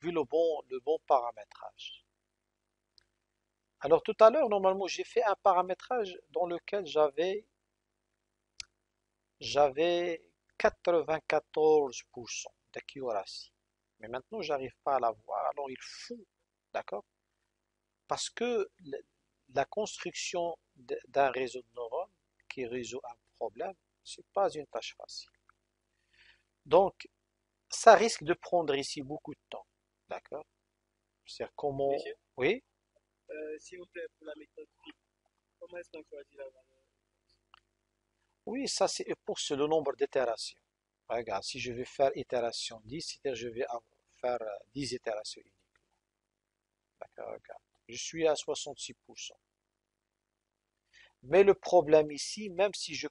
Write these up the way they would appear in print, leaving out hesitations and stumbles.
vu le bon paramétrage. Alors tout à l'heure, normalement, j'ai fait un paramétrage dans lequel j'avais 94% d'accuracy. Mais maintenant, j'arrive pas à l'avoir. Alors il faut, d'accord? Parce que la construction d'un réseau de neurones qui résout un problème, c'est pas une tâche facile. Donc, ça risque de prendre ici beaucoup de temps, d'accord? C'est comment, Monsieur, oui, s'il vous plaît, pour la méthode FIT, comment est-ce qu'on choisit la valeur? oui, ça c'est pour le nombre d'itérations. Regarde, si je vais faire itération 10, c'est-à-dire je vais faire 10 itérations uniques. D'accord, regarde. Je suis à 66%. Mais le problème ici, même si je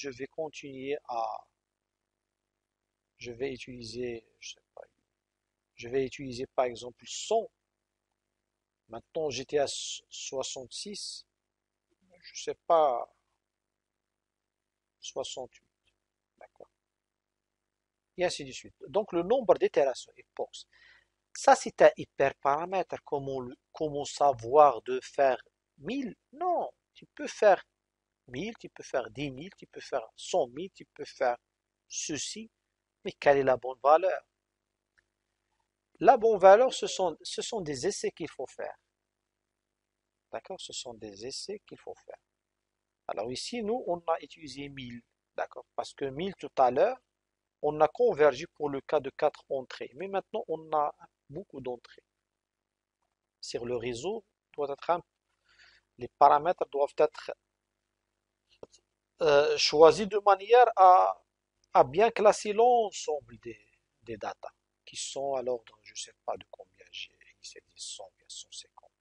vais continuer je vais utiliser, je sais pas, je vais utiliser par exemple 100. Maintenant, j'étais à 66, je sais pas, 68. D'accord. Et ainsi de suite. Donc, le nombre d'itérations est pause. Ça, c'est un hyperparamètre. Comment savoir de faire 1000? Non. Tu peux faire 1000, tu peux faire 10 000, tu peux faire 100 000, tu peux faire ceci. Mais quelle est la bonne valeur? La bonne valeur, ce sont des essais qu'il faut faire. D'accord? Ce sont des essais qu'il faut faire. Alors ici, nous, on a utilisé 1000. D'accord? Parce que 1000 tout à l'heure, on a convergé pour le cas de 4 entrées. Mais maintenant, on a beaucoup d'entrées. Sur le réseau, doit être les paramètres doivent être choisis de manière à bien classer l'ensemble des datas, qui sont à l'ordre, je ne sais pas de combien j'ai initialisé, 100 bien 150.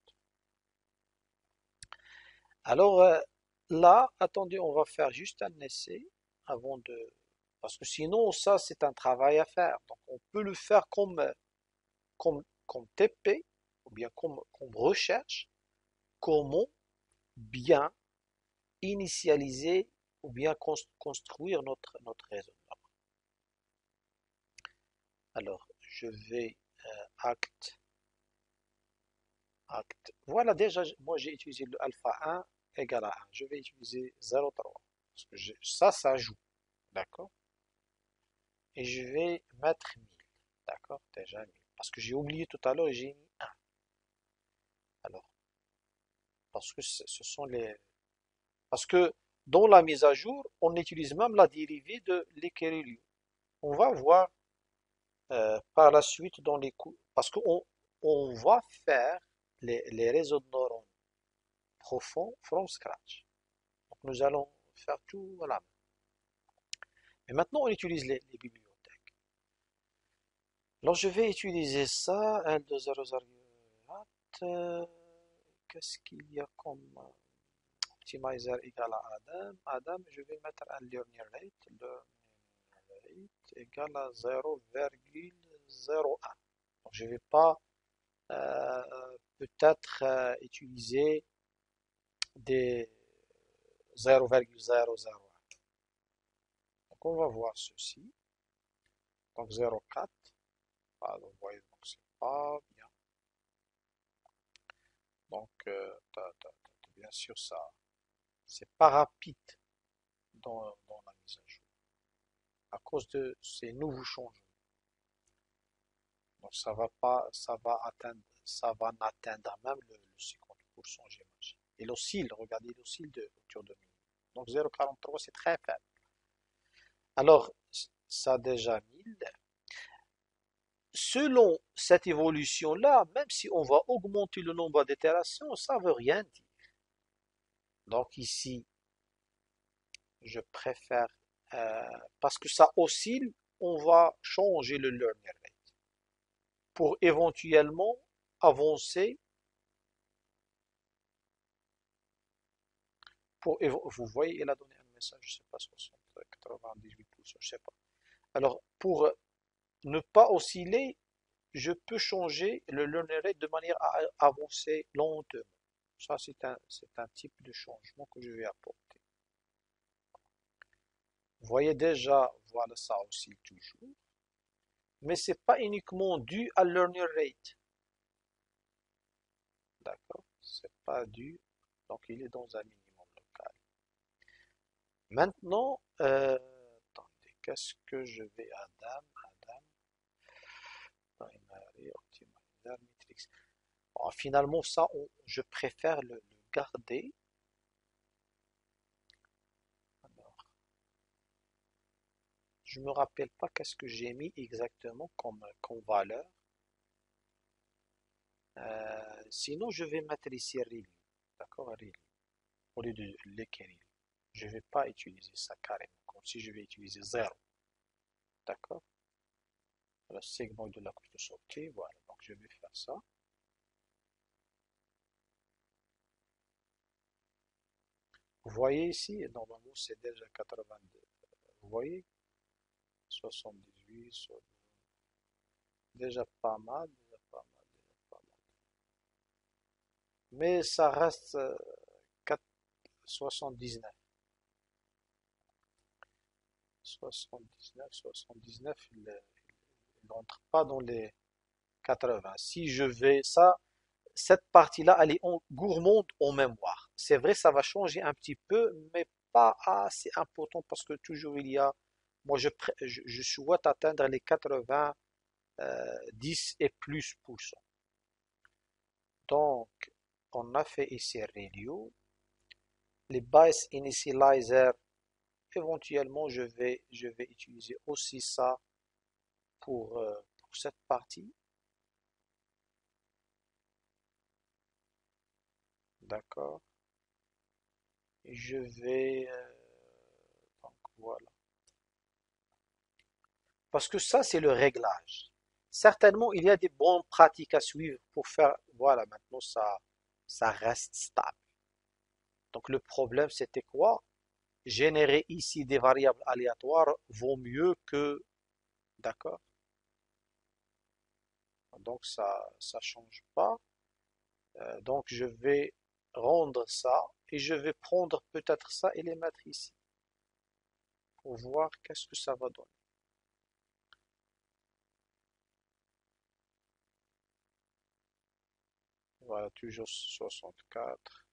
Alors là, attendez, on va faire juste un essai avant de... Parce que sinon, ça, c'est un travail à faire. Donc, on peut le faire comme TP, ou bien comme recherche, comment bien initialiser ou bien construire notre réseau. Alors, je vais acte, acte. Voilà, déjà, moi j'ai utilisé le alpha 1 égale à 1. Je vais utiliser 0,3. Parce que ça joue. D'accord? Et je vais mettre 1000. D'accord? Déjà 1000. Parce que j'ai oublié tout à l'heure, j'ai mis 1. Alors, parce que ce sont les. Parce que dans la mise à jour, on utilise même la dérivée de l'Equereliu. On va voir par la suite dans les cours. Parce qu'on va faire les réseaux de neurones profonds from scratch. Donc nous allons faire tout à la main. Mais maintenant, on utilise les bibliothèques. Alors je vais utiliser ça, L200. Qu'est-ce qu'il y a comme optimizer égal à Adam? Adam, je vais mettre un learning rate. Learning rate égal à 0,01. Donc je ne vais pas peut-être utiliser des 0,001. Donc on va voir ceci. Donc 0,4. Ah, vous voyez, donc c'est pas bien. Donc bien sûr ça, c'est pas rapide dans la mise à jour à cause de ces nouveaux changements. Donc ça va pas, ça va atteindre même le 50%, j'imagine. Et l'oscille, regardez l'oscille autour de 1000. Donc 0,43 c'est très faible. Alors ça déjà 1000. Selon cette évolution-là, même si on va augmenter le nombre d'itérations, ça ne veut rien dire. Donc ici, je préfère, parce que ça oscille, on va changer le learning rate pour éventuellement avancer. Vous voyez, il a donné un message, je ne sais pas, 60, 98%, je ne sais pas. Alors, pour ne pas osciller, je peux changer le learning rate de manière à avancer lentement. Ça, c'est un type de changement que je vais apporter. Vous voyez déjà, voilà, ça oscille toujours. mais c'est pas uniquement dû à learning rate. D'accord? C'est pas dû, donc il est dans un minimum local. Maintenant, attendez, qu'est-ce que je vais Adam, primary, optimizer, matrix. Bon, finalement, ça, je préfère le garder. Alors, je me rappelle pas qu'est-ce que j'ai mis exactement comme valeur. Sinon, je vais mettre ici review. D'accord, review. Au lieu de l'écrire. Je ne vais pas utiliser ça carrément, comme si je vais utiliser 0. D'accord? Le segment de la couche de sortie, voilà. Donc je vais faire ça. Vous voyez ici, normalement c'est déjà 82. Vous voyez? 78, déjà pas mal, déjà pas mal, déjà pas mal. Mais ça reste 79. 79, il n'entre pas dans les 80. Si je vais ça, cette partie-là, elle est gourmande en mémoire. C'est vrai, ça va changer un petit peu, mais pas assez important parce que toujours il y a, moi je souhaite atteindre les 80, 10 et plus pourcents. Donc, on a fait ici radio. Les bias initializer, éventuellement je vais utiliser aussi ça pour cette partie. D'accord. Je vais, donc voilà. Parce que ça, c'est le réglage. Certainement, il y a des bonnes pratiques à suivre pour faire, voilà, maintenant ça reste stable. Donc le problème, c'était quoi? Générer ici des variables aléatoires vaut mieux que, d'accord? Donc ça change pas. Donc je vais rendre ça et je vais prendre peut-être ça et les mettre ici pour voir qu'est-ce que ça va donner. Voilà, toujours 64.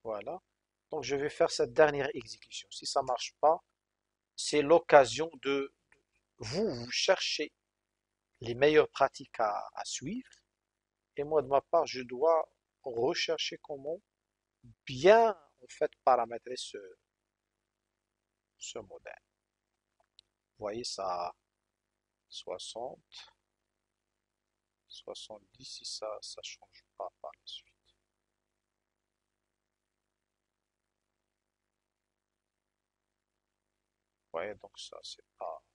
Voilà. Donc je vais faire cette dernière exécution. Si ça marche pas, c'est l'occasion de vous chercher les meilleures pratiques à suivre. Et moi, de ma part, je dois rechercher comment bien en fait paramétrer ce modèle. Vous voyez ça 60, 70 si ça change pas par la suite. Vous voyez, donc ça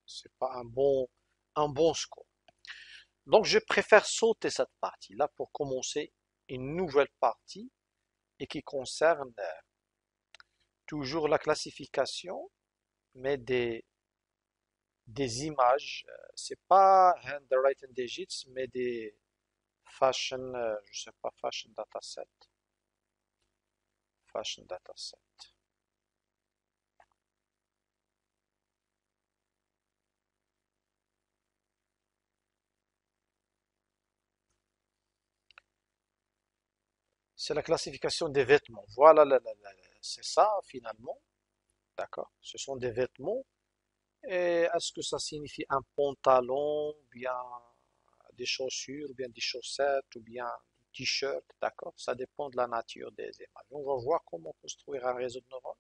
c'est pas un bon score. Donc je préfère sauter cette partie-là pour commencer une nouvelle partie et qui concerne toujours la classification, mais des images. C'est pas handwritten digits, mais des fashion, je sais pas, fashion dataset. Fashion dataset. C'est la classification des vêtements. Voilà, c'est ça finalement. D'accord? Ce sont des vêtements. Et est-ce que ça signifie un pantalon, ou bien des chaussures, ou bien des chaussettes, ou bien des t-shirts? D'accord? Ça dépend de la nature des images. On va voir comment construire un réseau de neurones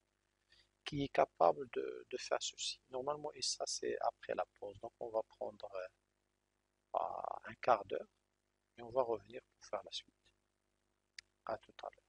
qui est capable de faire ceci. Normalement, et ça, c'est après la pause. Donc, on va prendre un quart d'heure et on va revenir pour faire la suite. À tout à l'heure.